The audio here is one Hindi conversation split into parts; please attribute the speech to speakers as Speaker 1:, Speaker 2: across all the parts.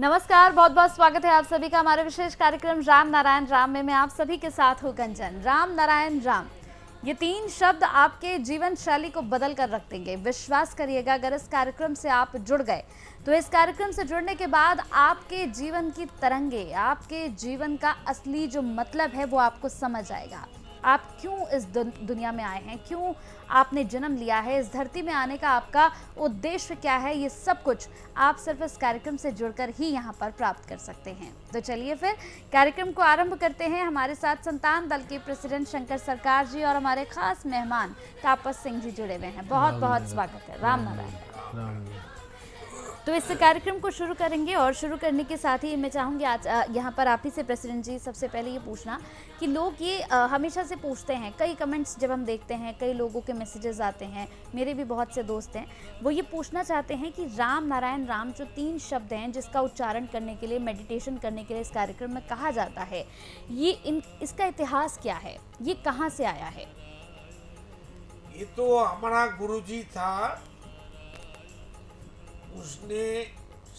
Speaker 1: नमस्कार, बहुत बहुत स्वागत है आप सभी का हमारे विशेष कार्यक्रम राम नारायण राम में मैं आप सभी के साथ हूँ कंचन। राम नारायण राम, ये तीन शब्द आपके जीवन शैली को बदल कर रख देंगे। विश्वास करिएगा, अगर इस कार्यक्रम से आप जुड़ गए तो इस कार्यक्रम से जुड़ने के बाद आपके जीवन की तरंगे, आपके जीवन का असली जो मतलब है वो आपको समझ आएगा। आप क्यों इस दुनिया में आए हैं, क्यों आपने जन्म लिया है, इस धरती में आने का आपका उद्देश्य क्या है, ये सब कुछ आप सिर्फ इस कार्यक्रम से जुड़कर ही यहाँ पर प्राप्त कर सकते हैं। तो चलिए फिर कार्यक्रम को आरंभ करते हैं। हमारे साथ संतान दल के प्रेसिडेंट शंकर सरकार जी और हमारे खास मेहमान तापस सिंह जी जुड़े हुए हैं। बहुत बहुत स्वागत है। राम नारायण। तो इस कार्यक्रम को शुरू करेंगे और शुरू करने के साथ ही मैं चाहूँगी आज यहाँ पर आप ही से प्रेसिडेंट जी सबसे पहले ये पूछना कि लोग ये हमेशा से पूछते हैं, कई कमेंट्स जब हम देखते हैं, कई लोगों के मैसेजेस आते हैं, मेरे भी बहुत से दोस्त हैं, वो ये पूछना चाहते हैं कि राम नारायण राम जो तीन शब्द हैं जिसका उच्चारण करने के लिए, मेडिटेशन करने के लिए इस कार्यक्रम में कहा जाता है, ये इसका इतिहास क्या है, ये कहाँ से आया है?
Speaker 2: ये तो हमारा गुरुजी था, उसने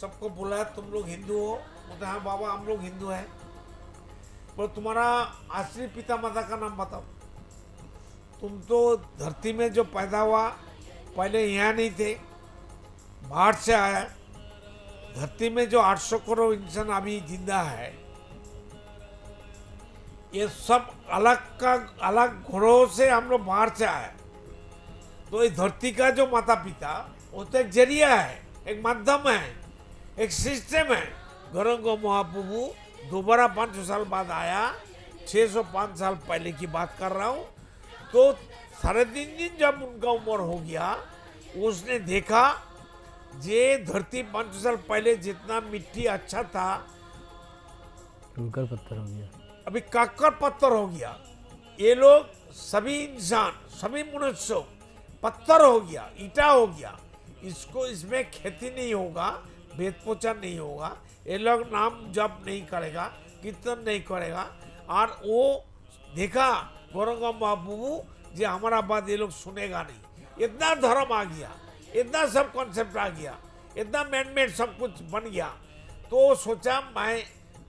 Speaker 2: सबको बोला तुम लोग हिंदू हो। बोलते हाँ बाबा हम लोग हिंदू हैं। बोले तुम्हारा असली पिता माता का नाम बताओ। तुम तो धरती में जो पैदा हुआ पहले यहाँ नहीं थे, बाहर से आया। धरती में जो 800 करोड़ इंसान अभी जिंदा है, ये सब अलग घरों से हम लोग बाहर से आए। तो इस धरती का जो माता पिता वो तो एक जरिया है, एक माध्यम है, एक सिस्टम है। गौरंगो महाप्रभु दोबारा 500 साल बाद आया, 605 साल पहले की बात कर रहा हूँ। तो 3.5 दिन जब उनका उम्र हो गया, उसने देखा ये धरती 500 साल पहले जितना मिट्टी अच्छा था,
Speaker 3: कंकड़ पत्थर हो गया,
Speaker 2: अभी कंकड़ पत्थर हो गया। ये लोग सभी इंसान, सभी मनुष्य पत्थर हो गया, ईटा हो गया। इसमें खेती नहीं होगा, वेद पोचा नहीं होगा, ये लोग नाम जप नहीं करेगा, कीर्तन नहीं करेगा। और वो देखा गौरंगा महाप्रभु जी हमारा बात ये लोग सुनेगा नहीं। इतना धर्म आ गया, इतना सब कॉन्सेप्ट आ गया, इतना मैनमेड सब कुछ बन गया। तो सोचा मैं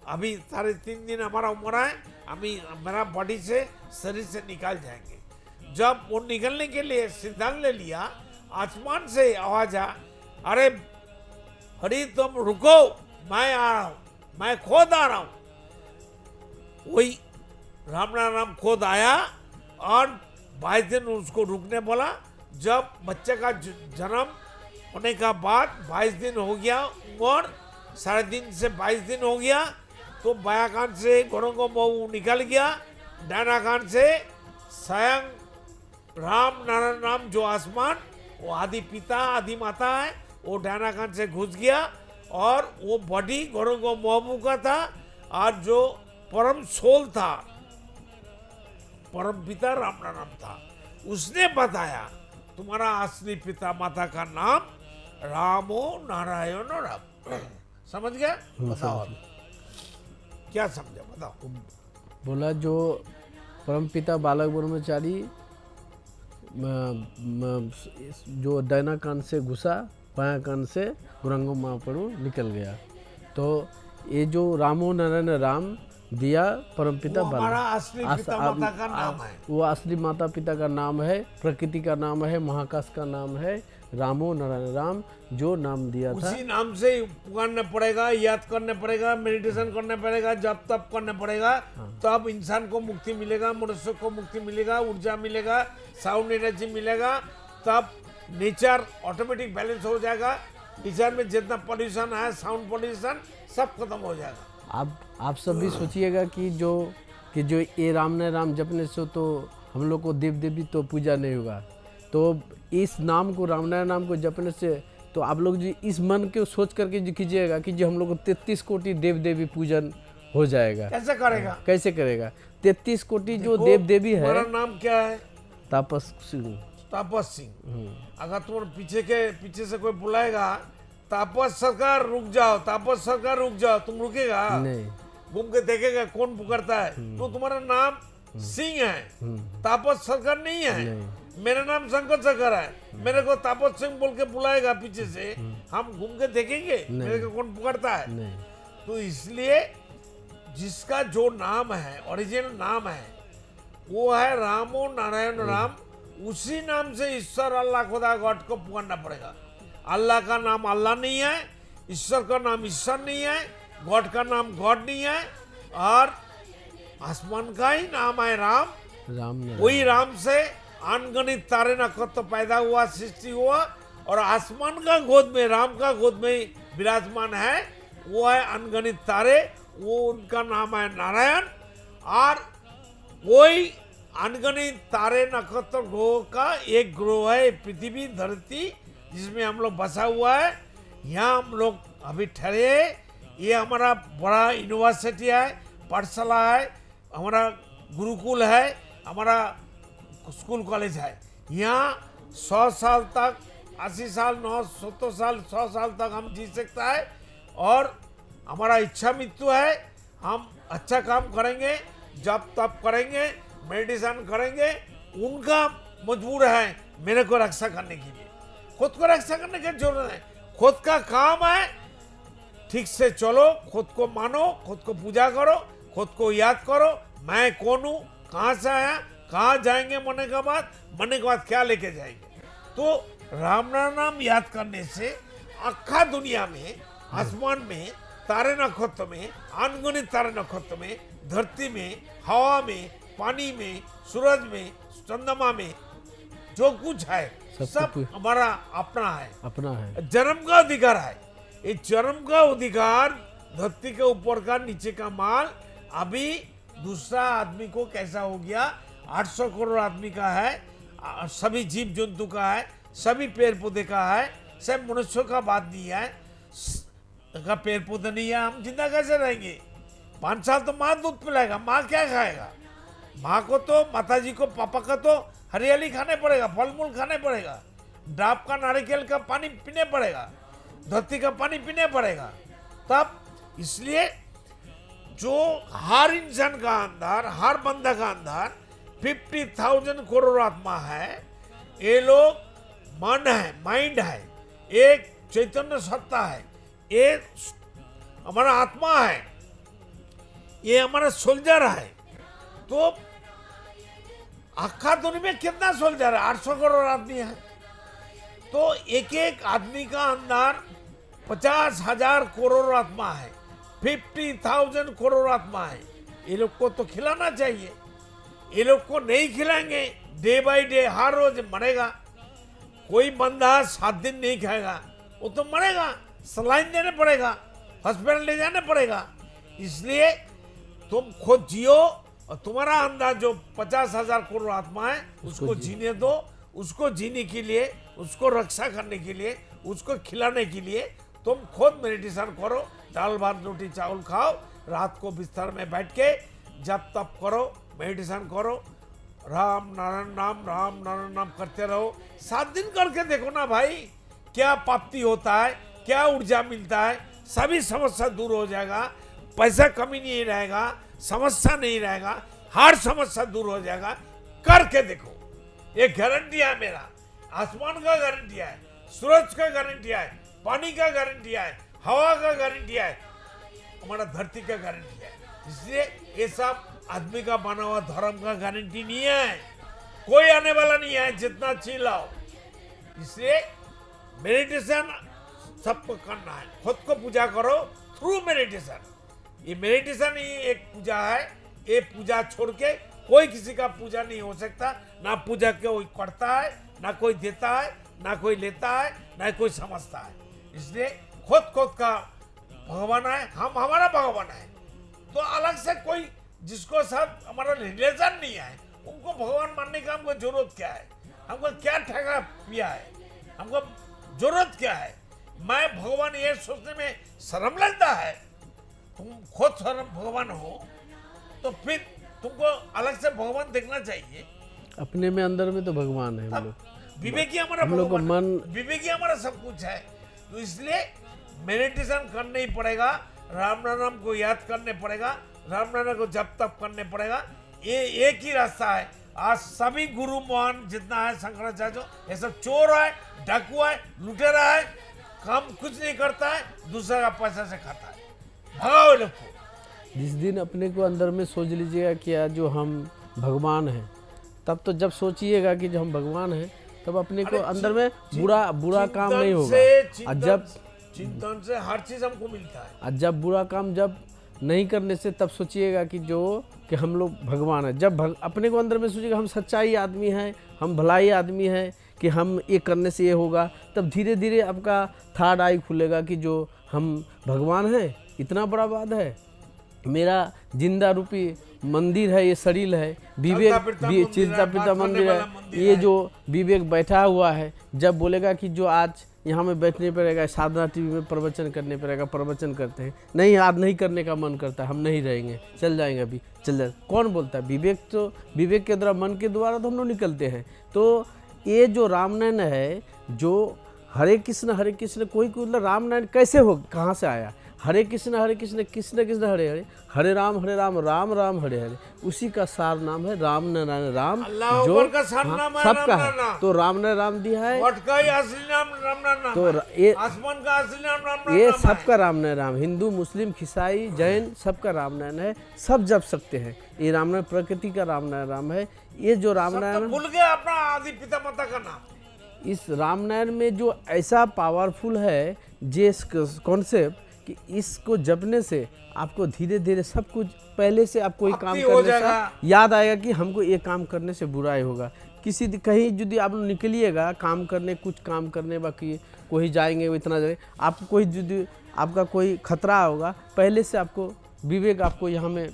Speaker 2: अभी 3.5 दिन हमारा उम्र है, अभी मेरा बॉडी से, शरीर से निकाल जाएंगे। जब वो निकलने के लिए सिद्धांत ले लिया, आसमान से आवाज आ, अरे हरि तुम रुको, मैं आ रहा हूं, मैं खुद आ रहा हूं। वही राम नाम खुद आया और 22 दिन उसको रुकने बोला। जब बच्चे का जन्म होने का बाद 22 दिन हो गया, उम्र 3.5 से 22 दिन हो गया, तो बाया कान से गौरंगो बहु निकल गया, डायना कान से स्वयं राम नारायण राम जो आसमान, वो आदि पिता आदि माता है, वो डायना कान से घुस गया। और वो बॉडी गौरंगो मोहबू का था, और जो परम सोल था, परम पिता राम नारायण था, उसने बताया तुम्हारा असली पिता माता का नाम रामो नारायण राम। समझ गया? बताओ क्या समझा, बताओ।
Speaker 3: बोला जो परमपिता बालक ब्रह्मचारी जो दाहिना कान से घुसा, बायां कान से गौरंगो महाप्रभु निकल गया। तो ये जो रामो नारायण राम दिया परमपिता
Speaker 2: बालक, हमारा असली पिता माता का नाम है।
Speaker 3: वो असली माता पिता का नाम है, प्रकृति का नाम है, महाकाश का नाम है, रामो नारायण राम जो नाम दिया था।
Speaker 2: उसी नाम से पुकारना पड़ेगा, याद करने पड़ेगा, मेडिटेशन करने पड़ेगा, जब तब करने पड़ेगा। तब इंसान को मुक्ति मिलेगा, मनुष्य को मुक्ति मिलेगा, ऊर्जा मिलेगा, साउंड एनर्जी मिलेगा। तब नेचर ऑटोमेटिक बैलेंस हो जाएगा। नेचर में जितना पॉल्यूशन है, साउंड पॉल्यूशन, सब खत्म हो जाएगा।
Speaker 3: आप सब भी सोचिएगा कि जो ये राम ने राम जपने से तो हम लोग को देव देवी तो पूजा नहीं होगा। तो इस नाम को, रामनारायण नाम को जपने से तो आप लोग जी इस मन को सोच करके जो कीजिएगा कि जो हम लोग को 33 कोटि देव देवी पूजन हो जाएगा।
Speaker 2: कैसे करेगा?
Speaker 3: कैसे करेगा? 33 कोटि जो देव देवी है।
Speaker 2: मेरा नाम क्या है?
Speaker 3: तापस सिंह।
Speaker 2: तापस सिंह। अगर तुम पीछे से कोई बुलाएगा, तापस सरकार रुक जाओ, तापस सरकार रुक जाओ, तुम रुकेगा?
Speaker 3: नहीं।
Speaker 2: घूम के देखेगा कौन पुकारता है। तो तुम्हारा नाम सिंह है, तापस सरकार नहीं है। मेरा नाम शंकर सरकार है, मेरे को तापस सिंह बोल के बुलाएगा पीछे से, हम घूम के देखेंगे मेरे को कौन पुकारता है? तो इसलिए जिसका जो नाम है, ओरिजिनल नाम है, वो है रामो नारायण राम। उसी नाम से ईश्वर अल्लाह खुदा गॉड को पुकारना पड़ेगा। अल्लाह का नाम अल्लाह नहीं है, ईश्वर का नाम ईश्वर नहीं है, गॉड का नाम गॉड नहीं है, और आसमान का ही नाम है राम।
Speaker 3: राम ने
Speaker 2: वही राम से अनगणित तारे नक्षत्र पैदा हुआ, सृष्टि हुआ, और आसमान का गोद में, राम का गोद में विराजमान है, वो है अनगणित तारे, वो उनका नाम है नारायण। और वही अनगणित तारे नक्षत्र ग्रह का एक ग्रह है पृथ्वी धरती, जिसमें हम लोग बसा हुआ है। यहाँ हम लोग अभी ठहरे हैं। ये हमारा बड़ा यूनिवर्सिटी है, पाठशाला है, हमारा गुरुकुल है, हमारा स्कूल कॉलेज है। यहाँ 100 साल तक, 80 साल, 90 साल, 100 साल तक हम जी सकता है। और हमारा इच्छा मृत्यु है। हम अच्छा काम करेंगे, जब तब करेंगे, मेडिटेशन करेंगे। उनका मजबूर है मेरे को रक्षा करने के लिए। खुद को रक्षा करने की जरूरत है। खुद का काम है, ठीक से चलो, खुद को मानो, खुद को पूजा करो, खुद को याद करो, मैं कौन हूँ, कहाँ से आया, कहाँ जाएंगे मरने के बाद क्या लेके जाएंगे। तो राम नाम याद करने से अक्खा दुनिया में, आसमान में, तारे नक्षत्र में, अनगिनत तारे नक्षत्र में, धरती में, हवा में, पानी में, सूरज में, चंद्रमा में जो कुछ है सब हमारा अपना है,
Speaker 3: अपना है,
Speaker 2: जन्म का अधिकार है। ये जन्म का अधिकार धरती के ऊपर का, नीचे का माल अभी दूसरा आदमी को कैसा हो गया, 800 करोड़ आदमी का है, सभी जीव जंतु का है, सभी पेड़ पौधे का है, सब मनुष्यों का बात नहीं है। का पेड़ पौधे नहीं है, हम जिंदा कैसे रहेंगे। 5 साल तो माँ दूध पिलाएगा, माँ क्या खाएगा। माँ को तो, माता जी को, पापा का तो हरियाली खाने पड़ेगा, फल मूल खाने पड़ेगा, डाब का, नारिकेल का पानी पीने पड़ेगा, धरती का पानी पीने पड़ेगा तब। इसलिए जो हर इंसान का अंदर, हर बंदा का अंदर 50,000 करोड़ आत्मा है। ये लोग मन है, माइंड है, एक चैतन्य सत्ता है, ये हमारा आत्मा है, ये हमारा सोल्जर है। तो अक्खा दुनिया में कितना सोल्जर है, 800 करोड़ आदमी है। तो एक एक आदमी का अंदर 50,000 करोड़ आत्मा है, 50,000 करोड़ आत्मा है। ये लोग को तो खिलाना चाहिए। ये लोग को नहीं खिलाएंगे, डे बाय डे हर रोज मरेगा। कोई बंदा 7 दिन नहीं खाएगा, वो तो मरेगा, सलाइन देने पड़ेगा, हॉस्पिटल ले जाने पड़ेगा। इसलिए तुम खुद जियो, और तुम्हारा अंदर जो 50,000 करोड़ आत्मा है उसको जीने दो। उसको जीने के लिए, उसको रक्षा करने के लिए, उसको खिलाने के लिए तुम खुद मेडिटेशन करो, दाल भात रोटी चावल खाओ, रात को बिस्तर में बैठ के जब तब करो, मेडिटेशन करो, राम नारायण नाम करते रहो। 7 दिन करके देखो ना भाई, क्या प्राप्ति होता है, क्या ऊर्जा मिलता है। सभी समस्या दूर हो जाएगा, पैसा कमी नहीं रहेगा, समस्या नहीं रहेगा, हर समस्या दूर हो जाएगा। करके देखो, ये गारंटी है मेरा। आसमान का गारंटी है, सूरज का गारंटी है, पानी का गारंटी है, हवा का गारंटी है, हमारा धरती का गारंटी है। इसलिए ये सब आदमी का बना हुआ धर्म का गारंटी नहीं है, कोई आने वाला नहीं है जितना चिल्लाओ। इसलिए मेडिटेशन सबको करना है, खुद को पूजा करो थ्रू मेडिटेशन। ये मेडिटेशन ही एक पूजा है। ये पूजा छोड़ के कोई किसी का पूजा नहीं हो सकता। ना पूजा कोई करता है, ना कोई देता है, ना कोई लेता है, ना कोई समझता है। इसलिए खुद का भगवान है, हम हमारा भगवान है। तो अलग से कोई जिसको साथ हमारा रिलेशन नहीं है, उनको भगवान मानने का हमको जरूरत क्या है। हमको क्या ठगा पिया है, हमको जरूरत क्या है। मैं भगवान ये सोचने में शर्म लगता है। तुम खुद शर्म भगवान हो तो फिर तुमको अलग से भगवान देखना चाहिए।
Speaker 3: अपने में, अंदर में तो भगवान है हम लोग।
Speaker 2: विवेकी हमारा भगवान, विवेकी हमारा सब कुछ है। तो इसलिए मेडिटेशन करना ही पड़ेगा, राम नाम को याद करने पड़ेगा, राम नाम को जप तप करने पड़ेगा। ये एक ही रास्ता है। आज सभी गुरु महान जितना है, शंकराचार्य, ये सब चोर है, डाकू है, लुटेरा है, काम कुछ नहीं करता है, दूसरे का पैसा से खाता है। भगाओ लोग को।
Speaker 3: जिस दिन अपने को अंदर में सोच लीजिएगा कि यार जो हम भगवान हैं, तब तो जब सोचिएगा कि जो हम भगवान हैं, तब अपने को अंदर में बुरा काम नहीं होगा। और जब
Speaker 2: चिंतन से हर चीज हमको मिलता है।
Speaker 3: और जब बुरा काम जब नहीं करने से, तब सोचिएगा कि हम लोग भगवान हैं। जब अपने को अंदर में सोचिएगा हम सच्चाई आदमी हैं, हम भलाई आदमी हैं, कि हम ये करने से ये होगा, तब धीरे धीरे आपका थर्ड आई खुलेगा कि जो हम भगवान हैं। इतना बड़ा बात है। मेरा जिंदा रूपी मंदिर है, ये शरीर है, विवेक चलता फिरता मंदिर है। ये जो विवेक बैठा हुआ है, जब बोलेगा कि जो आज यहाँ में बैठने पड़ेगा, साधना टीवी में प्रवचन करने पड़ेगा, प्रवचन करते हैं, नहीं आज नहीं करने का मन करता, हम नहीं रहेंगे, चल जाएंगे, अभी चल जाए, कौन बोलता है? विवेक तो विवेक के द्वारा, मन के द्वारा तो हम लोग निकलते हैं। तो ये जो रामनारायण है, जो हरे कृष्ण कोई मतलब रामनारायण कैसे हो, कहाँ से आया? हरे कृष्ण कृष्ण कृष्ण हरे हरे, हरे राम राम राम हरे हरे, उसी का सार नाम है राम नारायण। राम जो
Speaker 2: का सार नाम है,
Speaker 3: सबका
Speaker 2: राम
Speaker 3: है,
Speaker 2: नारायण।
Speaker 3: तो राम ने राम दिया है,
Speaker 2: का ही असली नाम राम नारायण
Speaker 3: तो
Speaker 2: है।
Speaker 3: ये
Speaker 2: आसमान का असली नाम राम नारायण
Speaker 3: ये
Speaker 2: है।
Speaker 3: सबका राम ने राम, हिंदू मुस्लिम ईसाई जैन सबका राम नारायण है, सब जप सकते हैं। ये राम नारायण प्रकृति का राम नारायण राम है। ये जो राम
Speaker 2: सब तो
Speaker 3: नारायण
Speaker 2: भूल गए अपना आदि पिता माता का नाम।
Speaker 3: इस राम नारायण में जो ऐसा पावरफुल है जे कॉन्सेप्ट, कि इसको जपने से आपको धीरे धीरे सब कुछ, पहले से आप कोई काम करने से याद आएगा कि हमको ये काम करने से बुराई होगा। कहीं यदि आप निकलिएगा काम करने, कुछ काम करने, बाकी कोई जाएंगे इतना जाए, आपको कोई यदि आपका कोई खतरा होगा, पहले से आपको विवेक, आपको यहाँ में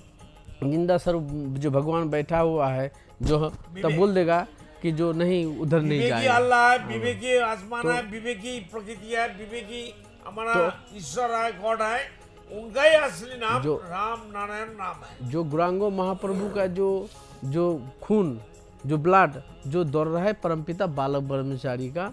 Speaker 3: जिंदा स्वरूप जो भगवान बैठा हुआ है, जो तब बोल देगा कि जो नहीं उधर नहीं जाएगा।
Speaker 2: अल्लाह है, विवेकी आसमान है, विवेकी प्रकृति है, विवेकी हमारा ईश्वर है, गॉड है, उनका ही असली नाम राम नारायण नाम है।
Speaker 3: जो गौरांगो महाप्रभु का जो खून, जो ब्लड जो दौड़ रहा है परमपिता बालक ब्रह्मचारी का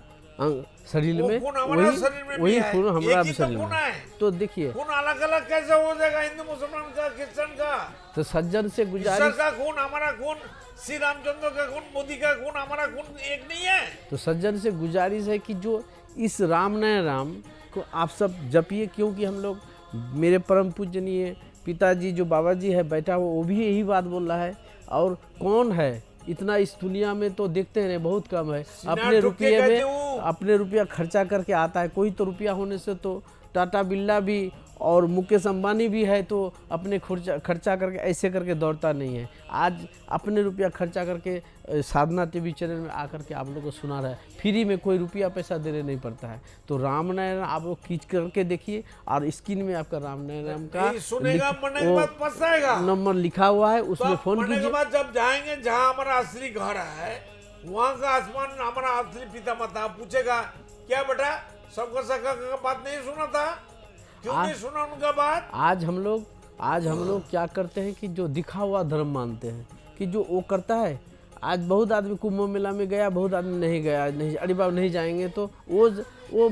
Speaker 3: शरीर में, वही खून हमारा शरीर में। तो देखिए
Speaker 2: खून अलग अलग कैसे हो जाएगा, हिंदू मुसलमान का, क्रिश्चियन का?
Speaker 3: तो सज्जन से गुजारिश,
Speaker 2: का खून हमारा खून, श्री रामचंद्र का खून, मोदी का खून, हमारा खून एक नहीं है।
Speaker 3: तो सज्जन से गुजारिश है कि जो इस राम नारायण राम को आप सब जपिए, क्योंकि हम लोग, मेरे परम पूजनीय पिताजी जो बाबा जी है बैठा हुआ, वो भी यही बात बोल रहा है। और कौन है इतना इस दुनिया में, तो देखते हैं बहुत कम है, अपने रुपये में अपने रुपया खर्चा करके आता है। कोई तो रुपया होने से तो टाटा बिरला भी और मुकेश अंबानी भी है, तो अपने खर्चा करके ऐसे करके दौड़ता नहीं है। आज अपने रुपया खर्चा करके साधना टीवी चैनल में आकर के आप लोगों को सुना रहा है, फ्री में कोई रुपया पैसा देने नहीं पड़ता है। तो राम नारायण आप लोग खींच करके देखिए, और स्क्रीन में आपका राम नारायण का नंबर लिखा हुआ है, उसमें फोन कीजिए।
Speaker 2: जब जाएंगे जहाँ हमारा असली घर है, वहाँ का आसमान हमारा असली पिता माता पूछेगा, क्या बेटा सबका सका का बात नहीं सुना था, क्यों नहीं सुना उनका बात?
Speaker 3: आज हम लोग क्या करते हैं कि जो दिखा हुआ धर्म मानते हैं, कि जो वो करता है। आज बहुत आदमी कुंभ मेला में गया, बहुत आदमी नहीं गया, नहीं, अरे बाबा नहीं जाएंगे, तो वो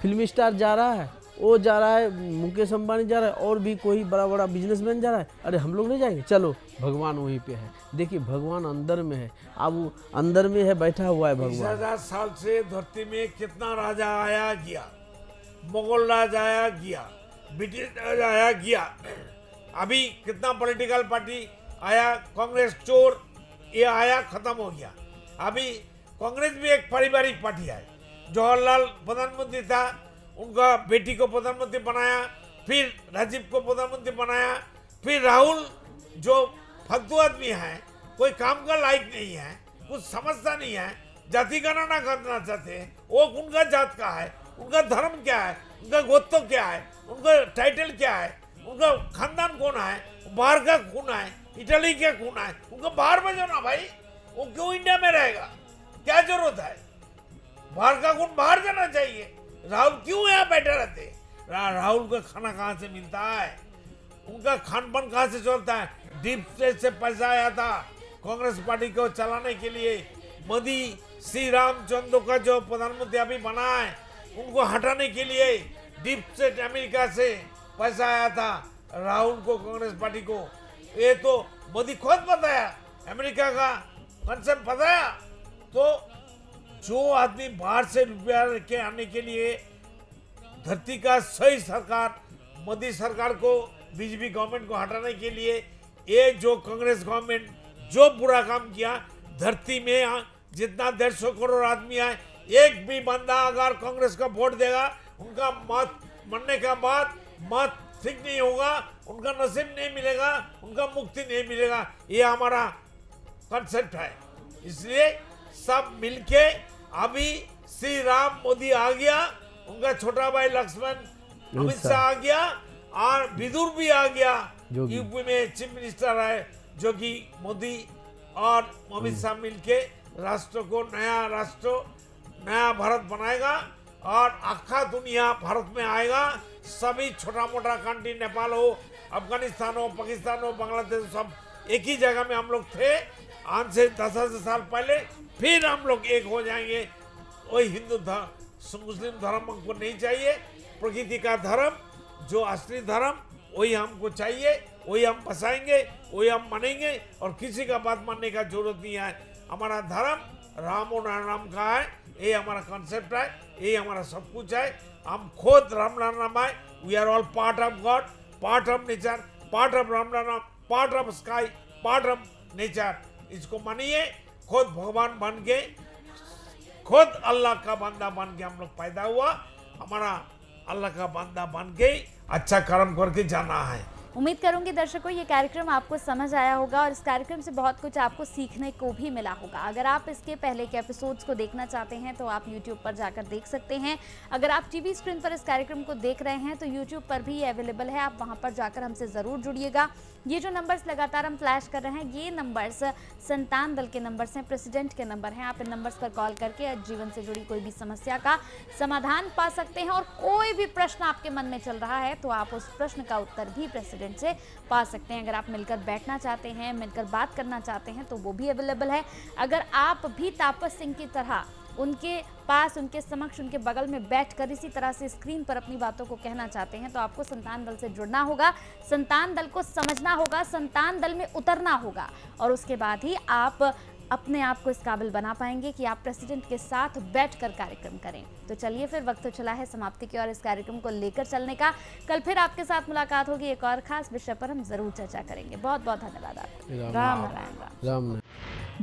Speaker 3: फिल्म स्टार जा रहा है, वो जा रहा है, मुकेश अंबानी जा रहा है, और भी कोई बड़ा बड़ा बिजनेसमैन जा रहा है, अरे हम लोग नहीं जाएंगे, चलो भगवान वहीं पे है। देखिए भगवान अंदर में है, अब वो अंदर में है, बैठा हुआ है भगवान।
Speaker 2: 20,000 साल से धरती में कितना राजा आया गया, मुगल राजा आया गया, ब्रिटिश राजा आया गया, अभी कितना पॉलिटिकल पार्टी आया, कांग्रेस चोर, ये आया खत्म हो गया। अभी कांग्रेस भी एक पारिवारिक पार्टी है। जवाहरलाल प्रधानमंत्री था, उनका बेटी को प्रधानमंत्री बनाया, फिर राजीव को प्रधानमंत्री बनाया, फिर राहुल जो फालतू आदमी है, कोई काम का लायक नहीं है, कुछ समझता नहीं है, जाति गणना करना चाहते हैं, वो उनका जात का है, उनका धर्म क्या है, उनका गोत्र क्या है, उनका टाइटल क्या है, उनका खानदान कौन है, बाहर का खून है, इटली का खून है, उनको बाहर भेजो ना भाई, वो क्यों इंडिया में रहेगा, क्या जरूरत है? बाहर का खून बाहर जाना चाहिए। राहुल क्यों यहाँ बैठे रहते? राहुल का खाना कहाँ से मिलता है, उनका खान पान कहाँ से चलता है? डीप स्टेट से पैसा आया था कांग्रेस पार्टी को चलाने के लिए। मोदी श्री रामचंद्र का जो प्रधानमंत्री अभी बना है, उनको हटाने के लिए डीप स्टेट अमेरिका से पैसा आया था राहुल को, कांग्रेस पार्टी को। ये तो मोदी खुद बताया, अमेरिका का कंसेप्ट बताया। तो जो आदमी बाहर से रुपया लेके आने के लिए धरती का सही सरकार, मोदी सरकार को बीजेपी गवर्नमेंट को हटाने के लिए ये जो कांग्रेस गवर्नमेंट जो बुरा काम किया, धरती में जितना 150 करोड़ आदमी आए, एक भी बंदा अगर कांग्रेस का वोट देगा, उनका मत मरने का बाद मत ठीक नहीं होगा, उनका नसीब नहीं मिलेगा, उनका मुक्ति नहीं मिलेगा। ये हमारा कंसेप्ट है। इसलिए सब मिलके, अभी श्री राम मोदी आ गया, उनका छोटा भाई लक्ष्मण अमित शाह आ गया, और विदुर भी आ गया, यूपी में चीफ मिनिस्टर है, जो कि मोदी और अमित शाह मिलके राष्ट्र को नया भारत बनाएगा, और आखा दुनिया भारत में आएगा। सभी छोटा मोटा कंट्री, नेपाल हो, अफगानिस्तान हो, पाकिस्तान हो, बांग्लादेश, सब एक ही जगह में हम लोग थे आज से 10,000 साल पहले। फिर हम लोग एक हो जाएंगे। वही हिंदू धर्म मुस्लिम धर्म हमको नहीं चाहिए, प्रकृति का धर्म जो असली धर्म वही हमको चाहिए, वही हम बसाएंगे, वही हम मानेंगे, और किसी का बात मानने का जरूरत नहीं है। हमारा धर्म राम और नारायण का है, ये हमारा कॉन्सेप्ट है, ये हमारा सब कुछ है। हम खुद राम नाम है, we are all part of God, part of nature, part of Ram नाम, part of sky, part of nature. इसको मानिए, खुद भगवान बन के, खुद अल्लाह का बंदा बन के हम लोग पैदा हुआ। हमारा अल्लाह का बंदा बन के अच्छा कर्म करके जाना है।
Speaker 1: उम्मीद करूंगी दर्शकों ये कार्यक्रम आपको समझ आया होगा और इस कार्यक्रम से बहुत कुछ आपको सीखने को भी मिला होगा। अगर आप इसके पहले के एपिसोड्स को देखना चाहते हैं तो आप YouTube पर जाकर देख सकते हैं। अगर आप टीवी स्क्रीन पर इस कार्यक्रम को देख रहे हैं तो YouTube पर भी ये अवेलेबल है, आप वहां पर जाकर हमसे ज़रूर जुड़िएगा। ये जो नंबर्स लगातार हम फ्लैश कर रहे हैं, ये नंबर्स संतान दल के नंबर्स हैं, प्रेसिडेंट के नंबर हैं। आप इन नंबर्स पर कॉल करके जीवन से जुड़ी कोई भी समस्या का समाधान पा सकते हैं, और कोई भी प्रश्न आपके मन में चल रहा है तो आप उस प्रश्न का उत्तर भी प्रेसिडेंट से पा सकते हैं। अगर आप मिलकर बैठना चाहते हैं, मिलकर बात करना चाहते हैं तो वो भी अवेलेबल है। अगर आप भी तापस सिंह की तरह उनके पास, उनके समक्ष, उनके बगल में बैठकर इसी तरह से स्क्रीन पर अपनी बातों को कहना चाहते हैं तो आपको संतान दल से जुड़ना होगा, संतान दल को समझना होगा, संतान दल में उतरना होगा, और उसके बाद ही आप अपने आप को इस काबिल बना पाएंगे कि आप प्रेसिडेंट के साथ बैठकर कार्यक्रम करें। तो चलिए फिर वक्त तो चला है समाप्ति की और इस कार्यक्रम को लेकर चलने का। कल फिर आपके साथ मुलाकात होगी, एक और खास विषय पर हम जरूर चर्चा करेंगे। बहुत बहुत धन्यवाद आपका। राम नारायण राम।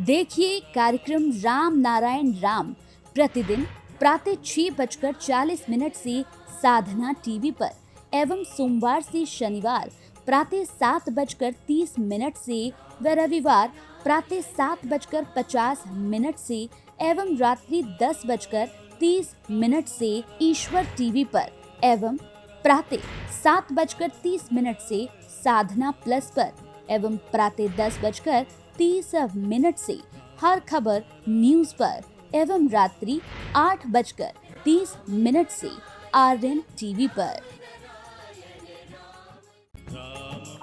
Speaker 4: देखिए कार्यक्रम राम नारायण राम प्रतिदिन प्रातः 6:40 से साधना टीवी पर, एवं सोमवार से शनिवार प्रातः 7:30 से व रविवार प्रातः 7:50 से एवं रात्रि 10:30 से ईश्वर टीवी पर, एवं प्रातः 7:30 से साधना प्लस पर, एवं प्रातः 10:30 से हर खबर न्यूज पर, एवं रात्रि 8:30 से आर्यन टीवी पर।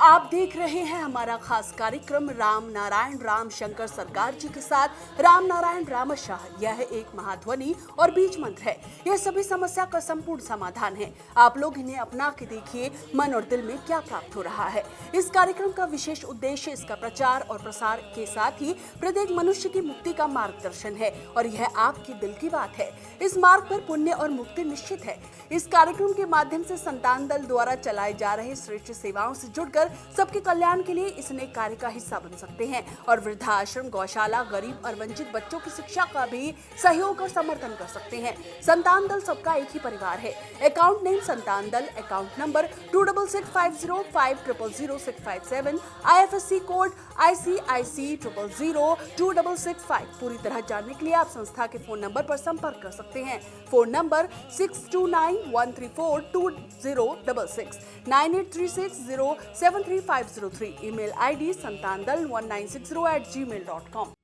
Speaker 5: आप देख रहे हैं हमारा खास कार्यक्रम राम नारायण राम शंकर सरकार जी के साथ राम नारायण रामशाह। यह एक महाध्वनि और बीज मंत्र है। यह सभी समस्या का संपूर्ण समाधान है। आप लोग इन्हें अपना के देखिए, मन और दिल में क्या प्राप्त हो रहा है। इस कार्यक्रम का विशेष उद्देश्य इसका प्रचार और प्रसार के साथ ही प्रत्येक मनुष्य की मुक्ति का मार्गदर्शन है, और यह आपके दिल की बात है। इस मार्ग पर पुण्य और मुक्ति निश्चित है। इस कार्यक्रम के माध्यम से संतान दल द्वारा चलाए जा रहे श्रेष्ठ सेवाओं से जुड़कर सबके कल्याण के लिए इस नेक कार्य का हिस्सा बन सकते हैं, और वृद्धाश्रम, गौशाला, गरीब और वंचित बच्चों की शिक्षा का भी सहयोग और समर्थन कर सकते हैं। संतान दल सबका एक ही परिवार है। अकाउंट नेम संतान दल, account number 266505000657, IFSC code ICIC 000265। पूरी तरह जानने के लिए आप संस्था के फोन नंबर पर संपर्क कर सकते हैं। Phone number 6291342066, 9836073503। Email ID santandal1960@gmail.com।